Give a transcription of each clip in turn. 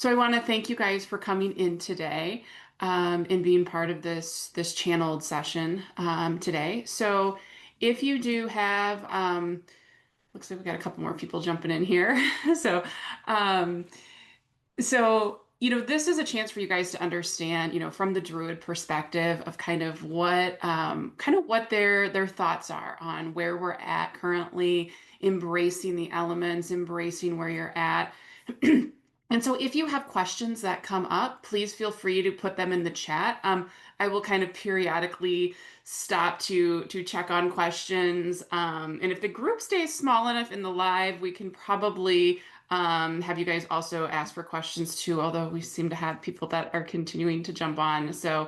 So I want to thank you guys for coming in today and being part of this channeled session today. So if you do have, looks like we got a couple more people jumping in here. So um, this is a chance for you guys to understand, from the Druid perspective of kind of what their thoughts are on where we're at currently, embracing the elements, embracing where you're at. And so if you have questions that come up, please feel free to put them in the chat. I will kind of periodically stop to check on questions. And if the group stays small enough in the live, we can probably have you guys also ask for questions too, although we seem to have people that are continuing to jump on. So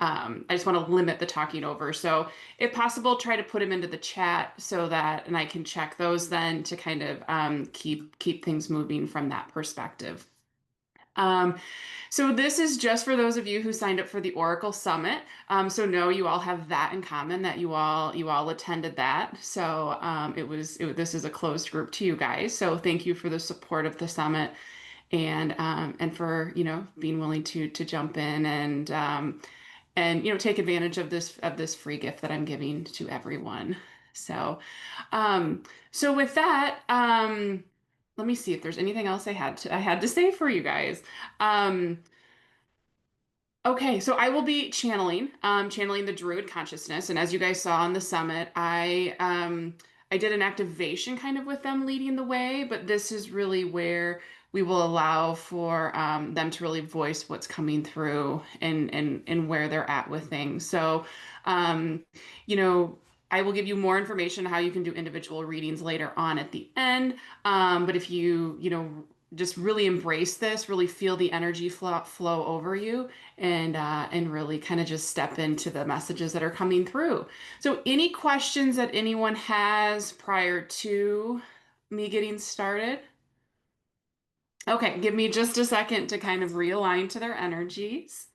I just want to limit the talking over. So if possible, try to put them into the chat so that, and I can check those then to kind of keep things moving from that perspective. Um, so this is just for those of you who signed up for the Oracle Summit. So no, you all have that in common that you all attended that. So this is a closed group to you guys. So thank you for the support of the summit and for being willing to jump in and take advantage of this free gift that I'm giving to everyone. So so with that, let me see if there's anything else I had to say for you guys. Um, Okay, so I will be channeling the Druid consciousness, and as you guys saw on the summit, I did an activation kind of with them leading the way, but this is really where we will allow for them to really voice what's coming through and where they're at with things. So, um, you know, I will give you more information on how you can do individual readings later on at the end. But if just really embrace this, really feel the energy flow over you and really kind of just step into the messages that are coming through. So, any questions that anyone has prior to me getting started? Okay, give me just a second to kind of realign to their energies.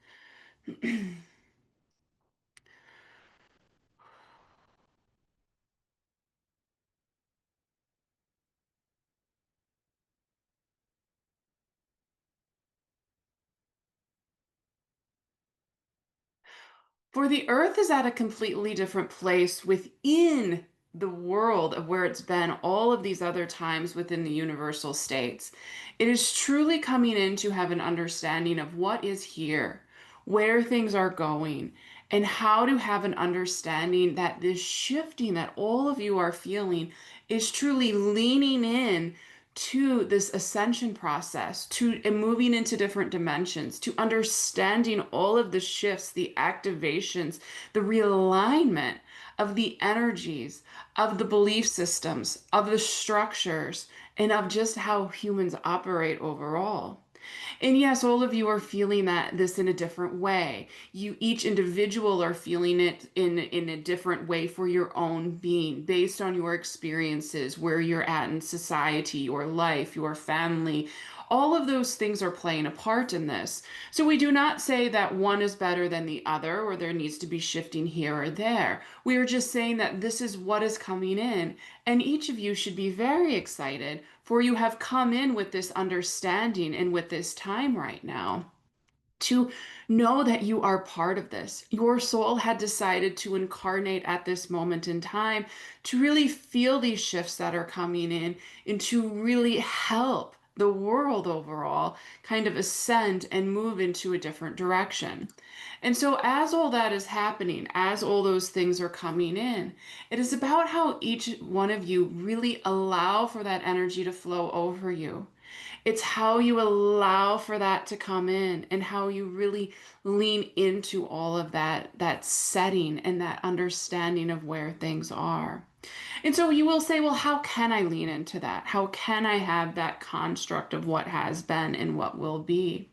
For the Earth is at a completely different place within the world of where it's been all of these other times within the universal states. It is truly coming in to have an understanding of what is here, where things are going, and how to have an understanding that this shifting that all of you are feeling is truly leaning in to this ascension process, to and moving into different dimensions, to understanding all of the shifts, the activations, the realignment of the energies, of the belief systems, of the structures, and of just how humans operate overall. And yes, all of you are feeling this in a different way. You each individual are feeling it in a different way for your own being, based on your experiences, where you're at in society, your life, your family. All of those things are playing a part in this. So we do not say that one is better than the other or there needs to be shifting here or there. We are just saying that this is what is coming in, and each of you should be very excited, for you have come in with this understanding and with this time right now to know that you are part of this. Your soul had decided to incarnate at this moment in time to really feel these shifts that are coming in and to really help the world overall kind of ascend and move into a different direction. And so, as all that is happening, as all those things are coming in, it is about how each one of you really allow for that energy to flow over you. It's how you allow for that to come in and how you really lean into all of that setting and that understanding of where things are. And so you will say, well, how can I lean into that? How can I have that construct of what has been and what will be?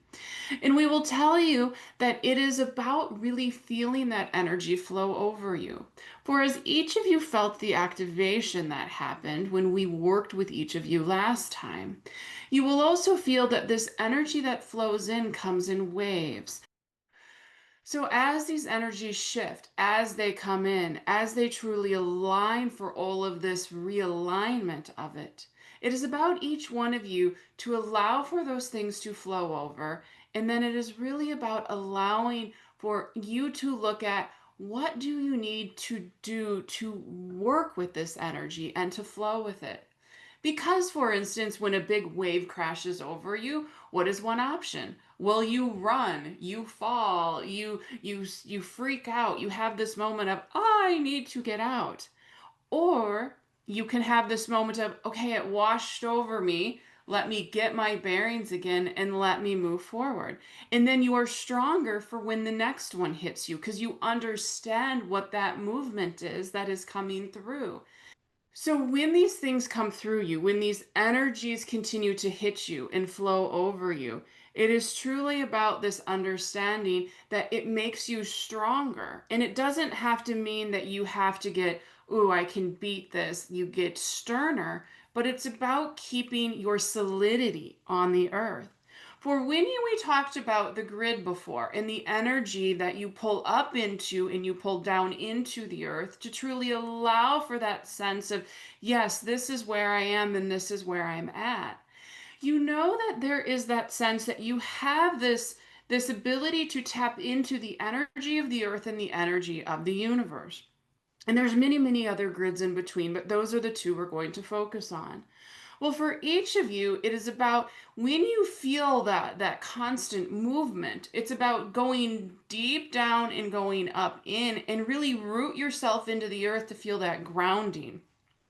And we will tell you that it is about really feeling that energy flow over you. For as each of you felt the activation that happened when we worked with each of you last time, you will also feel that this energy that flows in comes in waves. So, as these energies shift, as they come in, as they truly align for all of this realignment of it, It is about each one of you to allow for those things to flow over. And then it is really about allowing for you to look at what do you need to do to work with this energy and to flow with it. Because, for instance, when a big wave crashes over you, what is one option? Well, you run, you fall, you freak out. You have this moment of, I need to get out. Or you can have this moment of, okay, it washed over me. Let me get my bearings again and let me move forward. And then you are stronger for when the next one hits you because you understand what that movement is that is coming through. So, when these things come through you, when these energies continue to hit you and flow over you, it is truly about this understanding that it makes you stronger. And it doesn't have to mean that you have to get, ooh, I can beat this. You get sterner, but it's about keeping your solidity on the earth. For when we talked about the grid before and the energy that you pull up into and you pull down into the earth to truly allow for that sense of, yes, this is where I am and this is where I'm at. You know that there is that sense that you have this ability to tap into the energy of the earth and the energy of the universe. And there's many, many other grids in between, but those are the two we're going to focus on. Well, for each of you, it is about when you feel that constant movement, it's about going deep down and going up in and really root yourself into the earth to feel that grounding.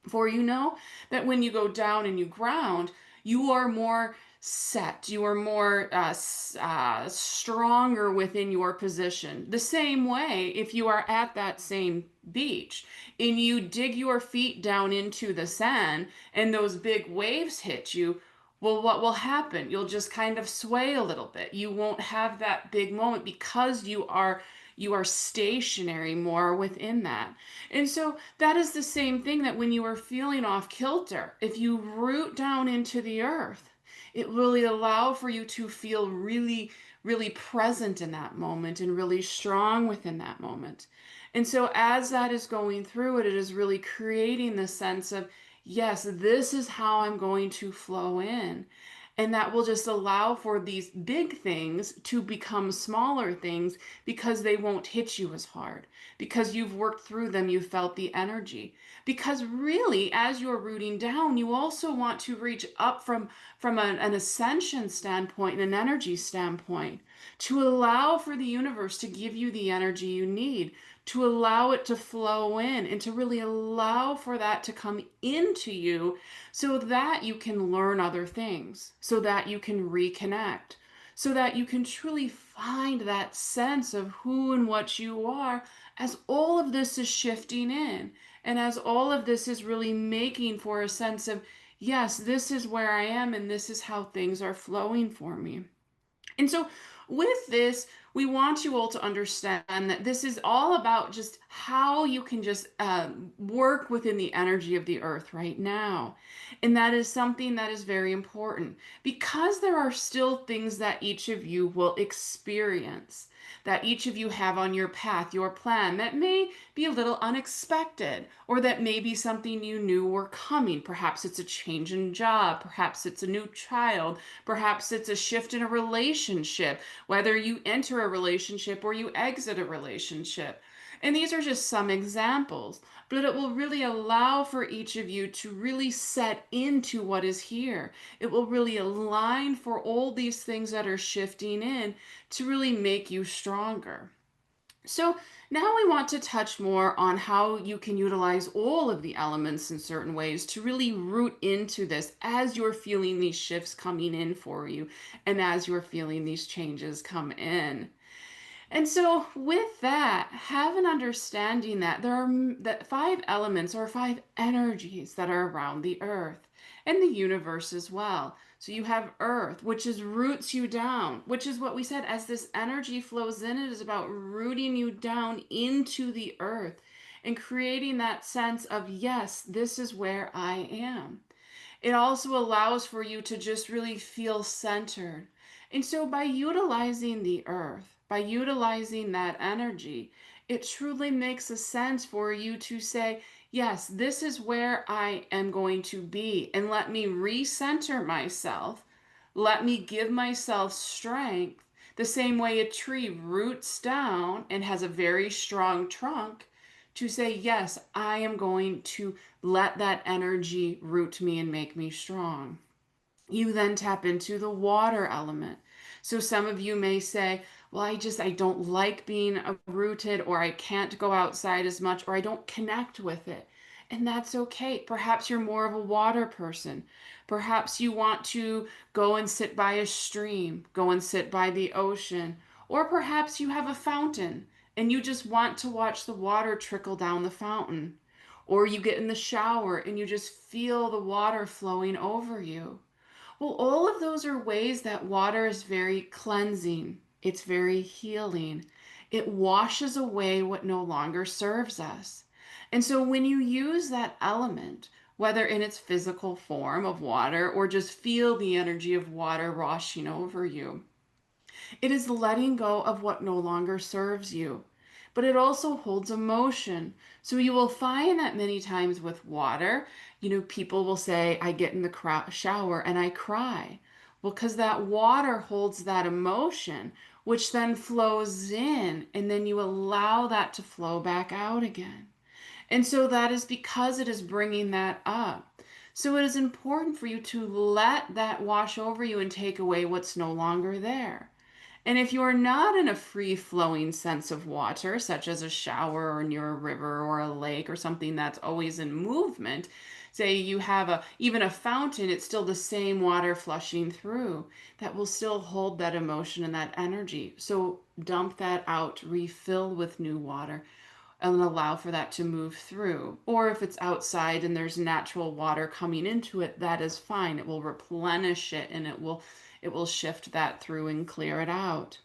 For you know that when you go down and you ground, you are more set, you are more stronger within your position. The same way, if you are at that same beach and you dig your feet down into the sand and those big waves hit you, well, what will happen? You'll just kind of sway a little bit. You won't have that big moment because you are stationary more within that. And so that is the same thing that when you are feeling off kilter, if you root down into the earth, it really allow for you to feel really, really present in that moment and really strong within that moment. And so as that is going through it, it is really creating the sense of, yes, this is how I'm going to flow in. And that will just allow for these big things to become smaller things because they won't hit you as hard. Because you've worked through them, you felt the energy. Because really, as you're rooting down, you also want to reach up from an ascension standpoint and an energy standpoint to allow for the universe to give you the energy you need, to allow it to flow in, and to really allow for that to come into you so that you can learn other things, so that you can reconnect, so that you can truly find that sense of who and what you are as all of this is shifting in. And as all of this is really making for a sense of, yes, this is where I am and this is how things are flowing for me. And so, with this, we want you all to understand that this is all about just how you can just work within the energy of the earth right now. And that is something that is very important because there are still things that each of you will experience, that each of you have on your path, your plan, that may be a little unexpected, or that may be something you knew were coming. Perhaps it's a change in job, perhaps it's a new child, perhaps it's a shift in a relationship, whether you enter a relationship or you exit a relationship. And these are just some examples, but it will really allow for each of you to really set into what is here. It will really align for all these things that are shifting in to really make you stronger. So now we want to touch more on how you can utilize all of the elements in certain ways to really root into this as you're feeling these shifts coming in for you and as you're feeling these changes come in. And so, with that, have an understanding that there are that five elements or five energies that are around the earth and the universe as well. So you have earth, which is roots you down, which is what we said as this energy flows in, it is about rooting you down into the earth and creating that sense of, yes, this is where I am. It also allows for you to just really feel centered. And so, by utilizing the earth, by utilizing that energy, it truly makes a sense for you to say, Yes, this is where I am going to be. And let me recenter myself. Let me give myself strength. The same way a tree roots down and has a very strong trunk to say, yes, I am going to let that energy root me and make me strong. You then tap into the water element. So some of you may say, well, I don't like being rooted, or I can't go outside as much, or I don't connect with it. And that's okay. Perhaps you're more of a water person. Perhaps you want to go and sit by a stream, go and sit by the ocean, or perhaps you have a fountain and you just want to watch the water trickle down the fountain. Or you get in the shower and you just feel the water flowing over you. Well, all of those are ways that water is very cleansing. It's very healing. It washes away what no longer serves us. And so when you use that element, whether in its physical form of water or just feel the energy of water washing over you, it is letting go of what no longer serves you. But it also holds emotion. So you will find that many times with water, people will say, I get in the shower and I cry. Well, because that water holds that emotion, which then flows in, and then you allow that to flow back out again. And so that is because it is bringing that up. So it is important for you to let that wash over you and take away what's no longer there. And if you're not in a free flowing sense of water, such as a shower or near a river or a lake or something that's always in movement, say you have even a fountain, it's still the same water flushing through that will still hold that emotion and that energy. So dump that out, refill with new water and allow for that to move through. Or if it's outside and there's natural water coming into it, that is fine. It will replenish it and it will shift that through and clear it out.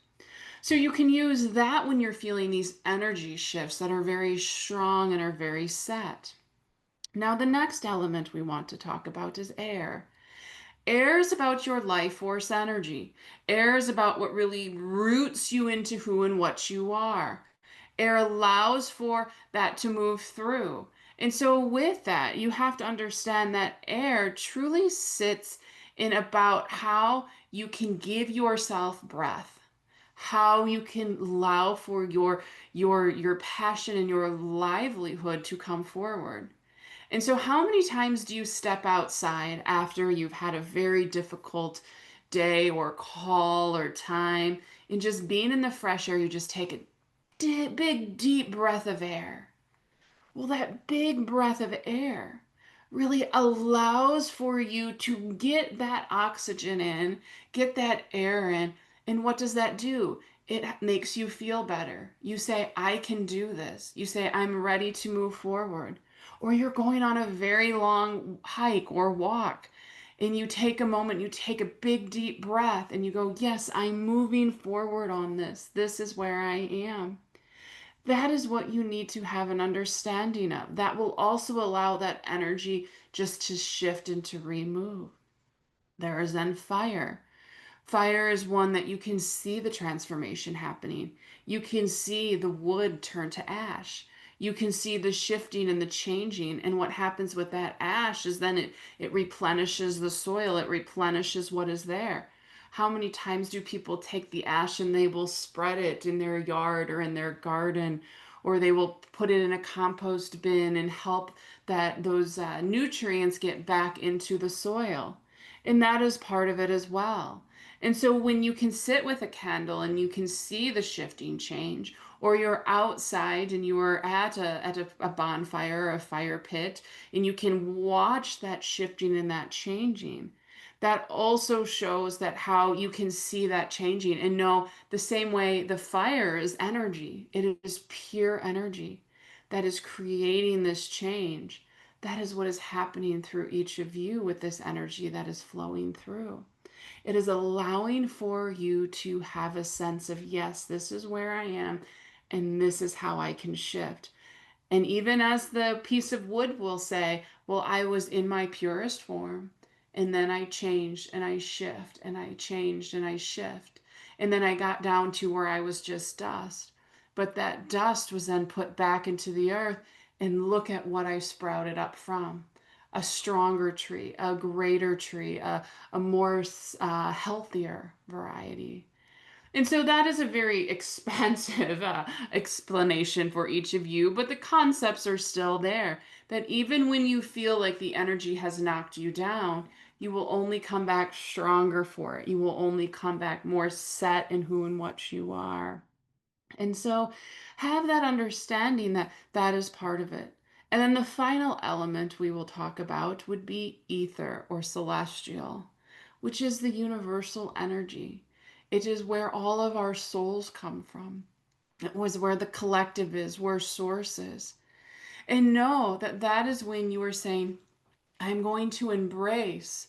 So you can use that when you're feeling these energy shifts that are very strong and are very set. Now, the next element we want to talk about is air. Air is about your life force energy. Air is about what really roots you into who and what you are. Air allows for that to move through. And so, with that, you have to understand that air truly sits in about how you can give yourself breath, how you can allow for your passion and your livelihood to come forward. And so, how many times do you step outside after you've had a very difficult day or call or time, and just being in the fresh air, you just take a big, deep breath of air? Well, that big breath of air really allows for you to get that oxygen in, get that air in. And what does that do? It makes you feel better. You say, I can do this. You say, I'm ready to move forward. Or you're going on a very long hike or walk, and you take a moment, you take a big, deep breath, and you go, yes, I'm moving forward on this. This is where I am. That is what you need to have an understanding of. That will also allow that energy just to shift and to remove. There is then fire. Fire is one that you can see the transformation happening. You can see the wood turn to ash. You can see the shifting and the changing. And what happens with that ash is then it replenishes the soil, it replenishes what is there. How many times do people take the ash and they will spread it in their yard or in their garden, or they will put it in a compost bin and help that those nutrients get back into the soil? And that is part of it as well. And so when you can sit with a candle and you can see the shifting change, or you're outside and you are at a bonfire or a fire pit, and you can watch that shifting and that changing, that also shows that how you can see that changing and know the same way the fire is energy. It is pure energy that is creating this change. That is what is happening through each of you with this energy that is flowing through. It is allowing for you to have a sense of, yes, this is where I am, and this is how I can shift. And even as the piece of wood will say, well, I was in my purest form, and then I changed and I shift, and I changed and I shift. And then I got down to where I was just dust. But that dust was then put back into the earth, and look at what I sprouted up from. A stronger tree, a greater tree, a more healthier variety. And so that is a very expansive explanation for each of you, but the concepts are still there. That even when you feel like the energy has knocked you down, you will only come back stronger for it. You will only come back more set in who and what you are. And so have that understanding that that is part of it. And then the final element we will talk about would be ether or celestial, which is the universal energy. It is where all of our souls come from. It was where the collective is, where source is. And know that that is when you are saying, I'm going to embrace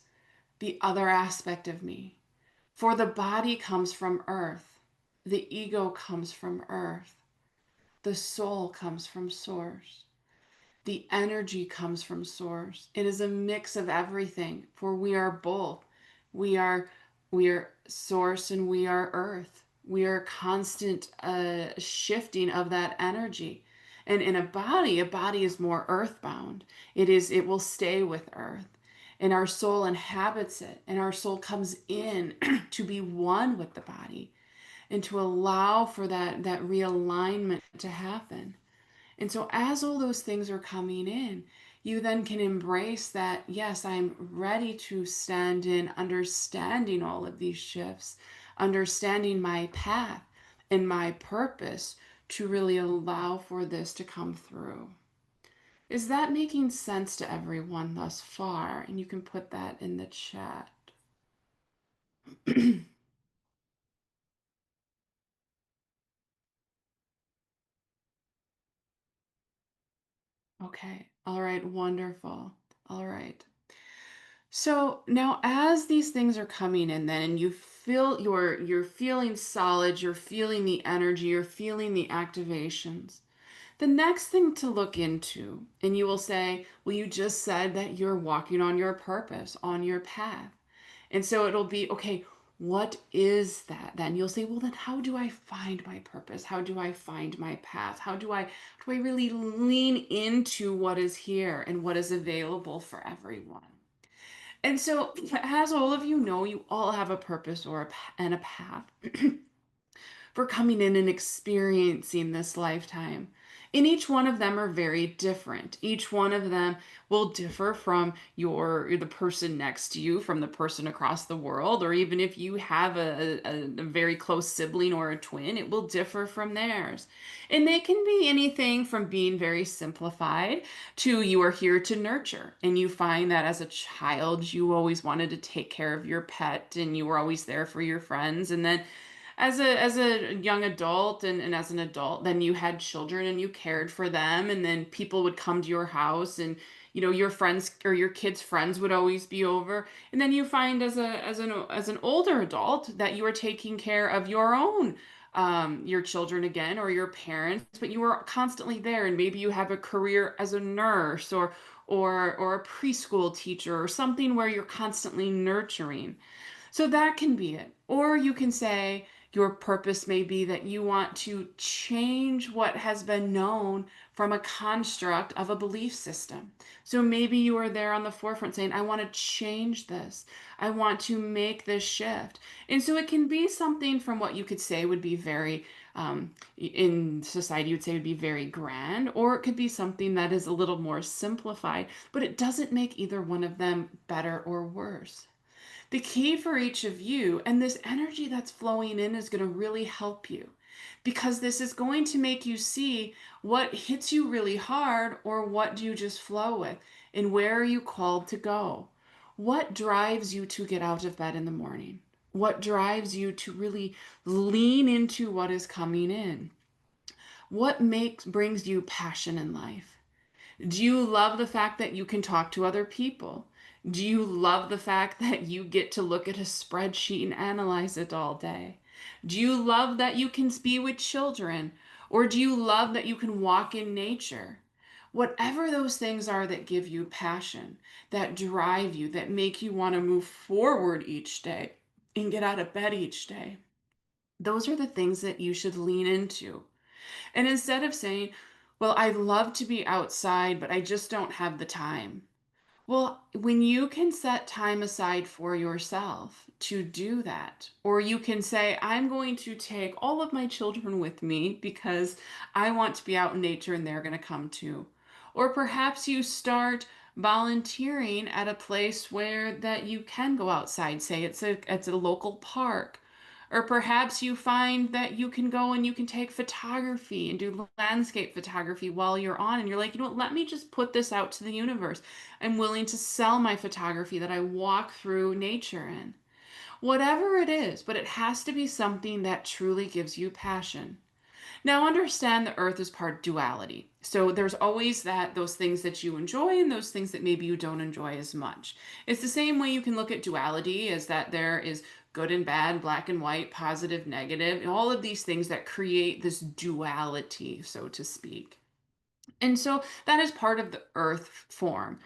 the other aspect of me. For the body comes from earth, the ego comes from earth. The soul comes from source. The energy comes from source. It is a mix of everything, for we are both. We are we are source and we are earth. We are constant shifting of that energy. And in a body is more earthbound. It will stay with earth. And our soul inhabits it, and our soul comes in to be one with the body and to allow for that realignment to happen. And so, as all those things are coming in, you then can embrace that, yes, I'm ready to stand in understanding all of these shifts, understanding my path and my purpose to really allow for this to come through. Is that making sense to everyone thus far? And you can put that in the chat. Okay. All right. Wonderful. All right. So now as these things are coming in then and you feel you're feeling solid, you're feeling the energy, you're feeling the activations. The next thing to look into, and you will say, well, you just said that you're walking on your purpose, on your path. And so it'll be, okay, what is that? Then you'll say, well, then how do I find my purpose? How do I find my path? How do I really lean into what is here and what is available for everyone? And so, as all of you know, you all have a purpose or and a path for coming in and experiencing this lifetime. And each one of them are very different. Each one of them will differ from the person next to you, from the person across the world, or even if you have a very close sibling or a twin, it will differ from theirs. And they can be anything from being very simplified to you are here to nurture. And you find that as a child, you always wanted to take care of your pet and you were always there for your friends. And then as a young adult and as an adult, then you had children and you cared for them, and then people would come to your house, and your friends or your kids' friends would always be over. And then you find as an older adult that you are taking care of your own your children again or your parents, but you were constantly there, and maybe you have a career as a nurse or a preschool teacher or something where you're constantly nurturing. So that can be it. Or you can say your purpose may be that you want to change what has been known from a construct of a belief system. So maybe you are there on the forefront saying, I want to change this. I want to make this shift. And so it can be something from what you could say would be very, in society, you would say would be very grand, or it could be something that is a little more simplified, but it doesn't make either one of them better or worse. The key for each of you, and this energy that's flowing in is going to really help you because this is going to make you see what hits you really hard or what do you just flow with, and where are you called to go? What drives you to get out of bed in the morning? What drives you to really lean into what is coming in? What brings you passion in life? Do you love the fact that you can talk to other people? Do you love the fact that you get to look at a spreadsheet and analyze it all day? Do you love that you can be with children? Or do you love that you can walk in nature? Whatever those things are that give you passion, that drive you, that make you want to move forward each day and get out of bed each day, those are the things that you should lean into. And instead of saying, Well, I'd love to be outside, but I just don't have the time. Well, when you can set time aside for yourself to do that, or you can say, I'm going to take all of my children with me because I want to be out in nature and they're going to come too. Or perhaps you start volunteering at a place where that you can go outside, say it's a local park. Or perhaps you find that you can go and you can take photography and do landscape photography while you're on. And you're like, you know what, let me just put this out to the universe. I'm willing to sell my photography that I walk through nature in. Whatever it is, but it has to be something that truly gives you passion. Now understand the earth is part duality. So there's always those things that you enjoy and those things that maybe you don't enjoy as much. It's the same way you can look at duality as that there is good and bad, black and white, positive, negative, and all of these things that create this duality, so to speak. And so that is part of the earth form.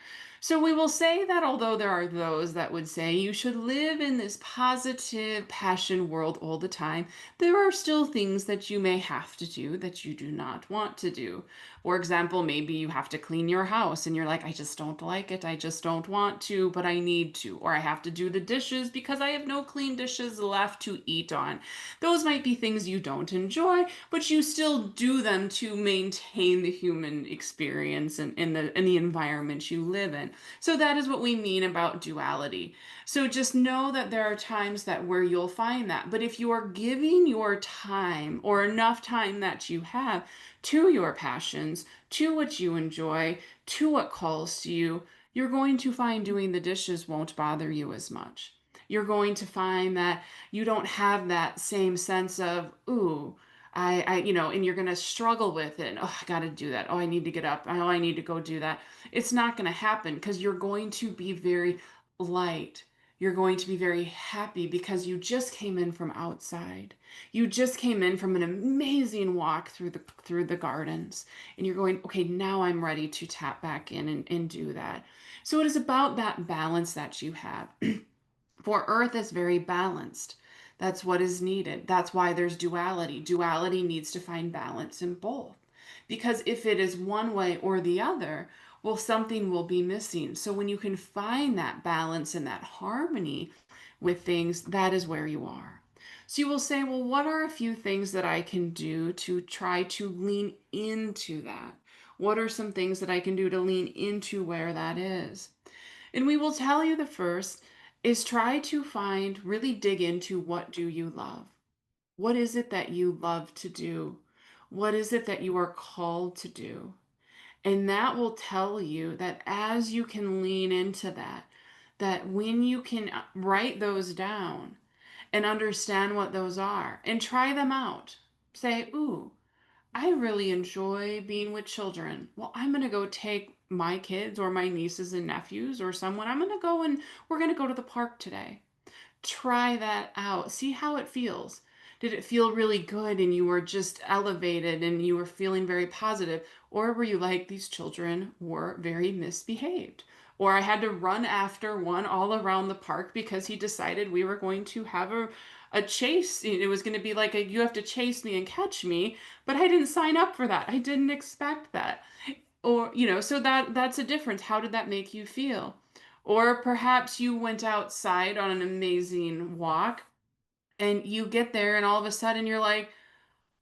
So we will say that although there are those that would say you should live in this positive passion world all the time, there are still things that you may have to do that you do not want to do. For example, maybe you have to clean your house and you're like, I just don't like it. I just don't want to, but I need to. Or I have to do the dishes because I have no clean dishes left to eat on. Those might be things you don't enjoy, but you still do them to maintain the human experience and in the environment you live in. So that is what we mean about duality. So just know that there are times that where you'll find that. But if you are giving your time or enough time that you have to your passions, to what you enjoy, to what calls to you, you're going to find doing the dishes won't bother you as much. You're going to find that you don't have that same sense of, ooh, and you're going to struggle with it. Oh, I got to do that. Oh, I need to get up. Oh, I need to go do that. It's not going to happen because you're going to be very light. You're going to be very happy because you just came in from outside. You just came in from an amazing walk through the gardens. And you're going, okay, now I'm ready to tap back in and do that. So it is about that balance that you have. For Earth is very balanced. That's what is needed. That's why there's duality. Duality needs to find balance in both. Because if it is one way or the other, well, something will be missing. So when you can find that balance and that harmony with things, that is where you are. So you will say, well, what are a few things that I can do to try to lean into that? What are some things that I can do to lean into where that is? And we will tell you the first is try to find, really dig into what do you love? What is it that you love to do? What is it that you are called to do? And that will tell you that as you can lean into that, that when you can write those down and understand what those are and try them out, say, ooh, I really enjoy being with children. Well, I'm going to go take my kids or my nieces and nephews or someone. I'm going to go and we're going to go to the park today. Try that out. See how it feels. Did it feel really good and you were just elevated and you were feeling very positive? Or were you like, these children were very misbehaved? Or I had to run after one all around the park because he decided we were going to have a chase. It was going to be like a you have to chase me and catch me, but I didn't sign up for that. I didn't expect that. Or, so that's a difference. How did that make you feel? Or perhaps you went outside on an amazing walk and you get there and all of a sudden you're like,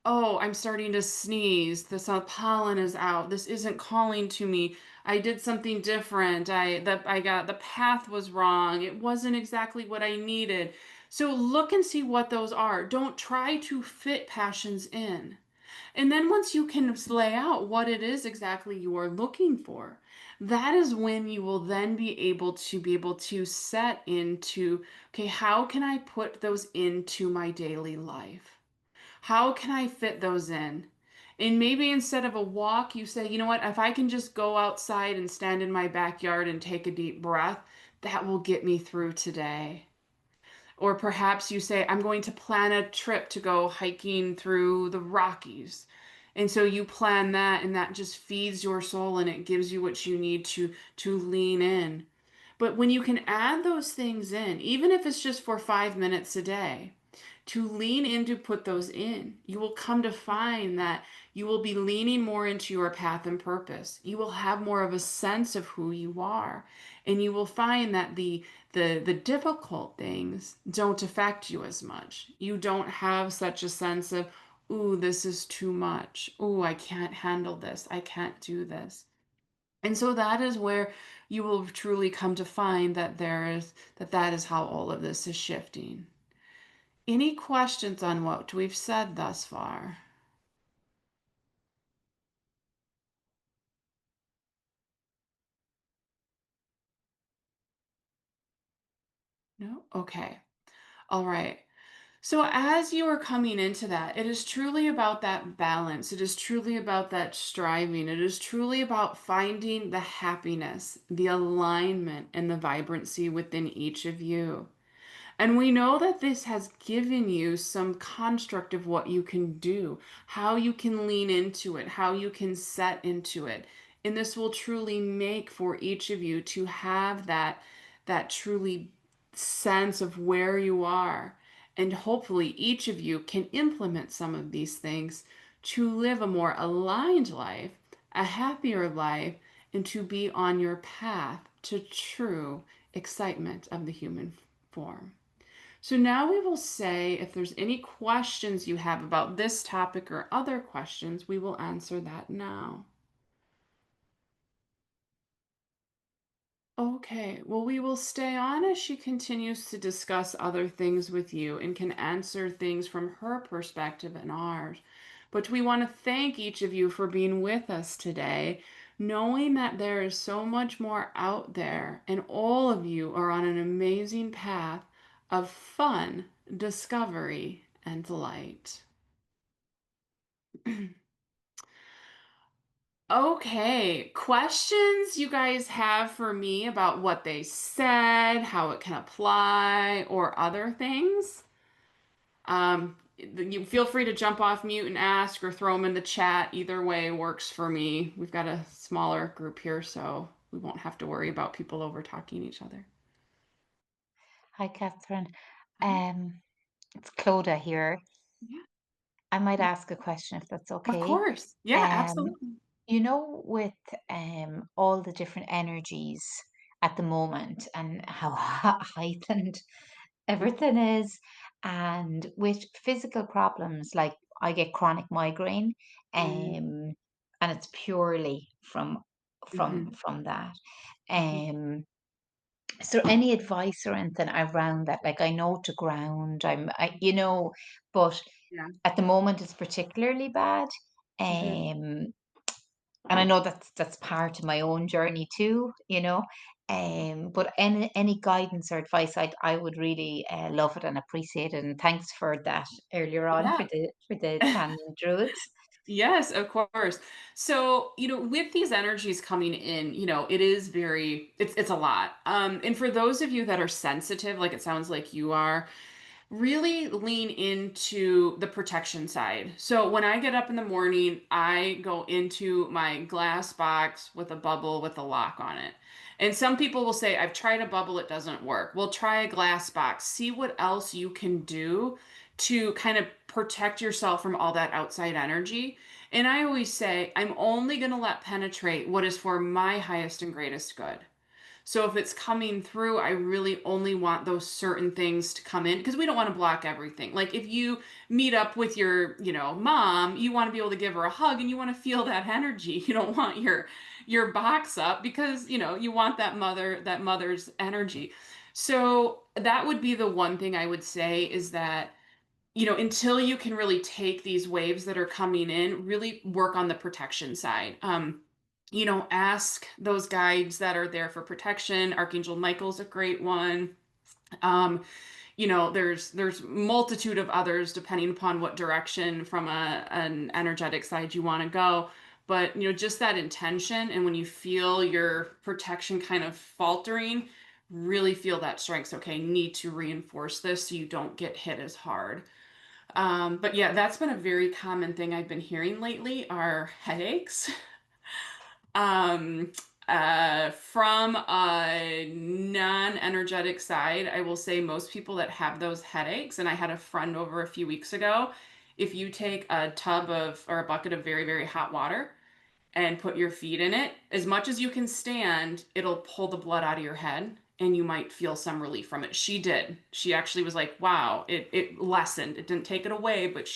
oh, I'm starting to sneeze. Pollen is out. This isn't calling to me. I did something different. I got the path was wrong. It wasn't exactly what I needed. So look and see what those are. Don't try to fit passions in. And then once you can lay out what it is exactly you are looking for, that is when you will then be able to set into, okay, how can I put those into my daily life? How can I fit those in? And maybe instead of a walk, you say, you know what, if I can just go outside and stand in my backyard and take a deep breath, that will get me through today. Or perhaps you say, I'm going to plan a trip to go hiking through the Rockies. And so you plan that and that just feeds your soul and it gives you what you need to lean in. But when you can add those things in, even if it's just for 5 minutes a day, to lean in to put those in. You will come to find that you will be leaning more into your path and purpose. You will have more of a sense of who you are. And you will find that the difficult things don't affect you as much. You don't have such a sense of, ooh, this is too much. Ooh, I can't handle this. I can't do this. And so that is where you will truly come to find that that is how all of this is shifting. Any questions on what we've said thus far? No? Okay. All right. So as you are coming into that, it is truly about that balance. It is truly about that striving. It is truly about finding the happiness, the alignment, and the vibrancy within each of you. And we know that this has given you some construct of what you can do, how you can lean into it, how you can set into it. And this will truly make for each of you to have that truly sense of where you are. And hopefully each of you can implement some of these things to live a more aligned life, a happier life, and to be on your path to true excitement of the human form. So now we will say if there's any questions you have about this topic or other questions, we will answer that now. Okay, well, we will stay on as she continues to discuss other things with you and can answer things from her perspective and ours. But we want to thank each of you for being with us today, knowing that there is so much more out there, and all of you are on an amazing path of fun, discovery, and delight. Okay, questions you guys have for me about what they said, how it can apply, or other things? You feel free to jump off mute and ask or throw them in the chat. Either way works for me. We've got a smaller group here, so we won't have to worry about people over talking each other. Hi, Catherine. Hi. It's Clodagh here. Yeah. I might ask a question if that's Of okay. course. Yeah, Um, absolutely. with all the different energies at the moment and how heightened everything is, and with physical problems, like I get chronic migraine, Mm-hmm. and it's purely from Mm-hmm. that. Mm-hmm. Um, Is there any advice or anything around that? Like I know to ground, but Yeah. at the moment it's particularly bad. Mm-hmm. Um, and I know that's part of my own journey too. But any guidance or advice, I would really love it and appreciate it. And thanks for that earlier on Yeah. for the tandem druids. Yes, of course. So, with these energies coming in, it is it's a lot. And for those of you that are sensitive, like it sounds like you are, really lean into the protection side. So when I get up in the morning, I go into my glass box with a bubble with a lock on it. And some people will say, I've tried a bubble, it doesn't work. Well, try a glass box. See what else you can do to kind of protect yourself from all that outside energy. And I always say, I'm only going to let penetrate what is for my highest and greatest good. So if it's coming through, I really only want those certain things to come in because we don't want to block everything. Like if you meet up with your, mom, you want to be able to give her a hug and you want to feel that energy. You don't want your box up because, you want that mother's energy. So that would be the one thing I would say is that until you can really take these waves that are coming in, really work on the protection side. Ask those guides that are there for protection. Archangel Michael's a great one. Um, there's multitude of others depending upon what direction from an energetic side you want to go. But just that intention, and when you feel your protection kind of faltering, really feel that strength. Okay, need to reinforce this so you don't get hit as hard. But yeah, that's been a very common thing I've been hearing lately are headaches. Um, From a non-energetic side, I will say most people that have those headaches, and I had a friend over a few weeks ago, if you take a tub of or a bucket of very, very hot water and put your feet in it, as much as you can stand, it'll pull the blood out of your head and you might feel some relief from it. She did. She actually was like, wow, it lessened. It didn't take it away, but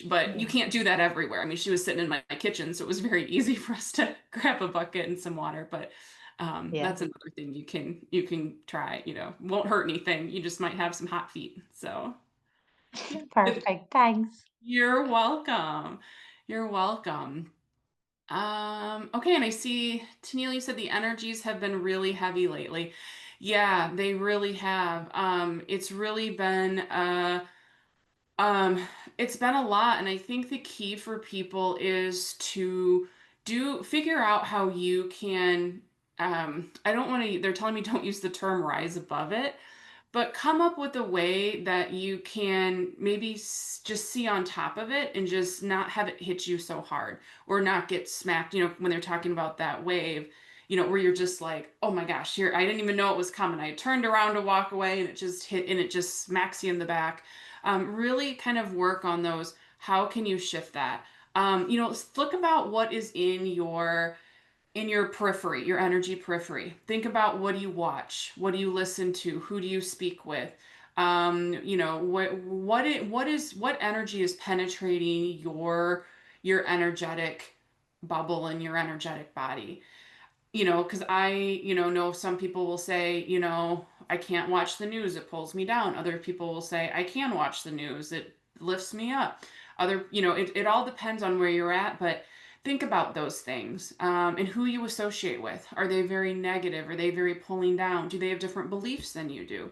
but you Yeah. can't do that everywhere. I mean, she was sitting in my kitchen, so it was very easy for us to grab a bucket and some water. But Yeah. that's another thing you can try. Won't hurt anything. You just might have some hot feet. So Perfect. Thanks. you're welcome. You're welcome. Okay, and I see, Tennille, you said the energies have been really heavy lately. Yeah, they really have. It's really been um, it's been a lot, and I think the key for people is to do figure out how you can I don't want to, they're telling me don't use the term rise above it, but come up with a way that you can maybe just see on top of it and just not have it hit you so hard or not get smacked, when they're talking about that wave, where you're just like, oh my gosh, here, I didn't even know it was coming. I turned around to walk away and it just hit and it just smacks you in the back. Really kind of work on those. How can you shift that? Look about what is in your periphery, your energy periphery. Think about what do you watch? What do you listen to? Who do you speak with? What energy is penetrating your energetic bubble and your energetic body? Because know some people will say, I can't watch the news, it pulls me down. Other people will say, I can watch the news, it lifts me up. It all depends on where you're at, but think about those things and who you associate with. Are they very negative? Are they very pulling down? Do they have different beliefs than you do?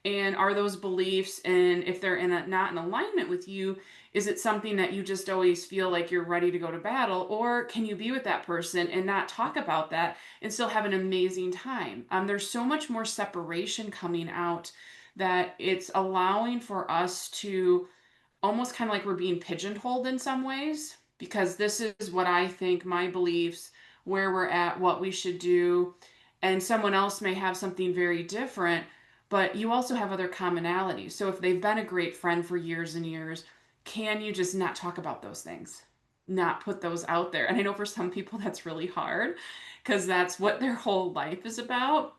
And are those beliefs, and if they're not in alignment with you, is it something that you just always feel like you're ready to go to battle? Or can you be with that person and not talk about that and still have an amazing time? There's so much more separation coming out that it's allowing for us to almost kind of like we're being pigeonholed in some ways because this is what I think, my beliefs, where we're at, what we should do, and someone else may have something very different, but you also have other commonalities. So if they've been a great friend for years and years, can you just not talk about those things? Not put those out there. And I know for some people that's really hard because that's what their whole life is about.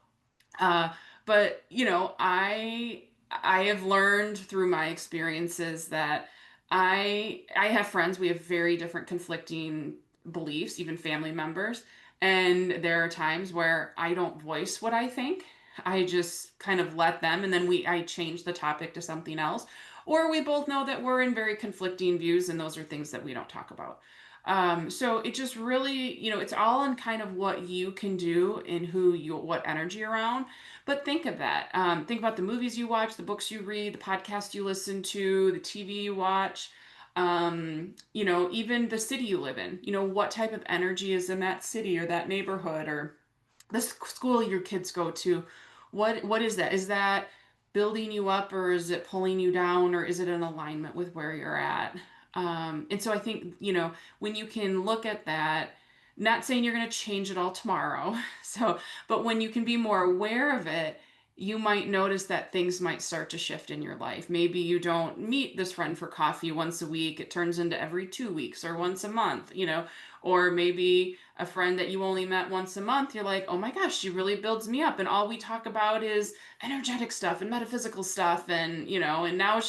Uh, but I have learned through my experiences that I have friends, we have very different conflicting beliefs, even family members, and there are times where I don't voice what I think. I just kind of let them, and then I change the topic to something else. Or we both know that we're in very conflicting views, and those are things that we don't talk about. So it just really, it's all in kind of what you can do and what energy you're around. But think of that. Think about the movies you watch, the books you read, the podcasts you listen to, the TV you watch, even the city you live in. What type of energy is in that city or that neighborhood or the school your kids go to. What is that? Is that building you up or is it pulling you down or is it in alignment with where you're at? And so I think, when you can look at that, not saying you're going to change it all tomorrow. So, but when you can be more aware of it, you might notice that things might start to shift in your life. Maybe you don't meet this friend for coffee once a week. It turns into every 2 weeks or once a month, or maybe a friend that you only met once a month, you're like, oh my gosh, she really builds me up. And all we talk about is energetic stuff and metaphysical stuff. And now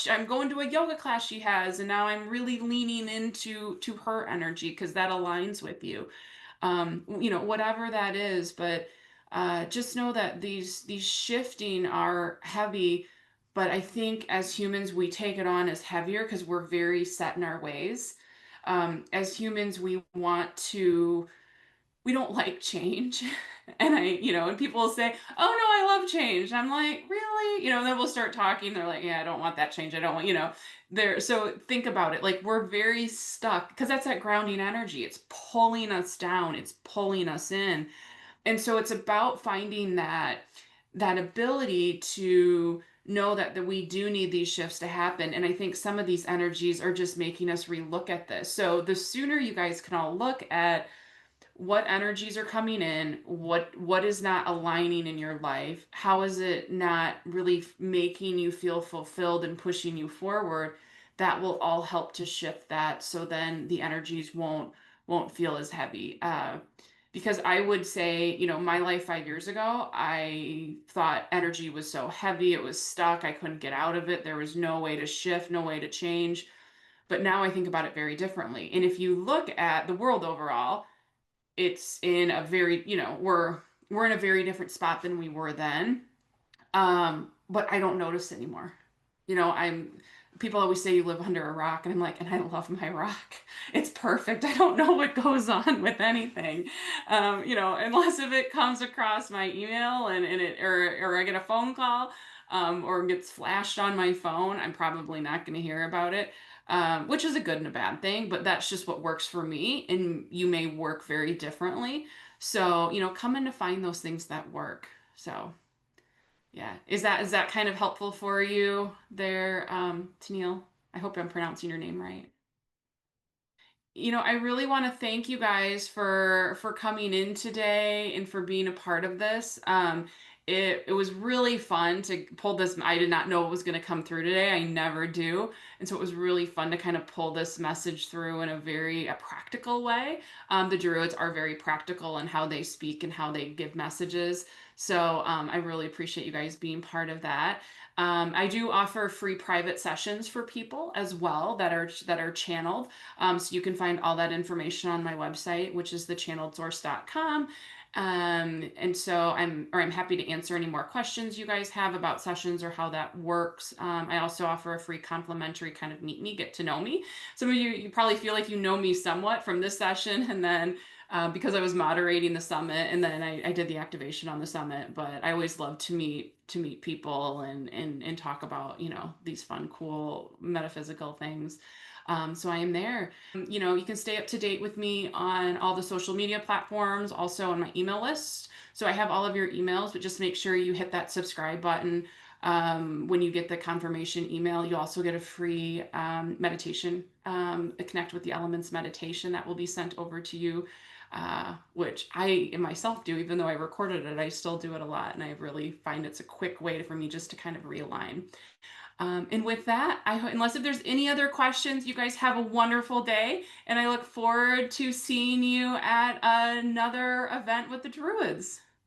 I'm going to a yoga class she has. And now I'm really leaning into her energy because that aligns with you. Whatever that is. But just know that these shifting are heavy. But I think as humans, we take it on as heavier because we're very set in our ways. As humans, we don't like change. And people will say, oh no, I love change. I'm like, really? Then we'll start talking. They're like, yeah, I don't want that change. I don't want, so think about it. Like we're very stuck because that's that grounding energy. It's pulling us down. It's pulling us in. And so it's about finding that ability to know that we do need these shifts to happen. And I think some of these energies are just making us relook at this. So the sooner you guys can all look at what energies are coming in, what is not aligning in your life, how is it not really making you feel fulfilled and pushing you forward. That will all help to shift that, so then the energies won't feel as heavy. Because I would say, my life 5 years ago, I thought energy was so heavy, it was stuck, I couldn't get out of it, there was no way to shift, no way to change. But now I think about it very differently. And if you look at the world overall, it's in a very, we're in a very different spot than we were then. But I don't notice anymore. I'm People always say you live under a rock, and I'm like, and I love my rock. It's perfect. I don't know what goes on with anything. Unless if it comes across my email and it or I get a phone call, or gets flashed on my phone, I'm probably not going to hear about it. Which is a good and a bad thing, but that's just what works for me, and you may work very differently. So, come in to find those things that work. So, yeah. Is that kind of helpful for you there, Tennille? I hope I'm pronouncing your name right. I really want to thank you guys for coming in today and for being a part of this. It was really fun to pull this. I did not know it was going to come through today. I never do. And so it was really fun to kind of pull this message through in a very practical way. The Druids are very practical in how they speak and how they give messages. So I really appreciate you guys being part of that. I do offer free private sessions for people as well that are channeled. So you can find all that information on my website, which is thechanneledsource.com. I'm happy to answer any more questions you guys have about sessions or how that works. I also offer a free complimentary kind of meet me, get to know me. Some of you probably feel like you know me somewhat from this session, and then because I was moderating the summit, and then I did the activation on the summit. But I always love to meet people and talk about these fun, cool metaphysical things. So I am there. You can stay up to date with me on all the social media platforms, also on my email list. So I have all of your emails, but just make sure you hit that subscribe button. When you get the confirmation email, you also get a free meditation, a Connect with the Elements meditation that will be sent over to you, which I myself do, even though I recorded it, I still do it a lot. And I really find it's a quick way for me just to kind of realign. And with that, unless if there's any other questions, you guys have a wonderful day, and I look forward to seeing you at another event with the Druids.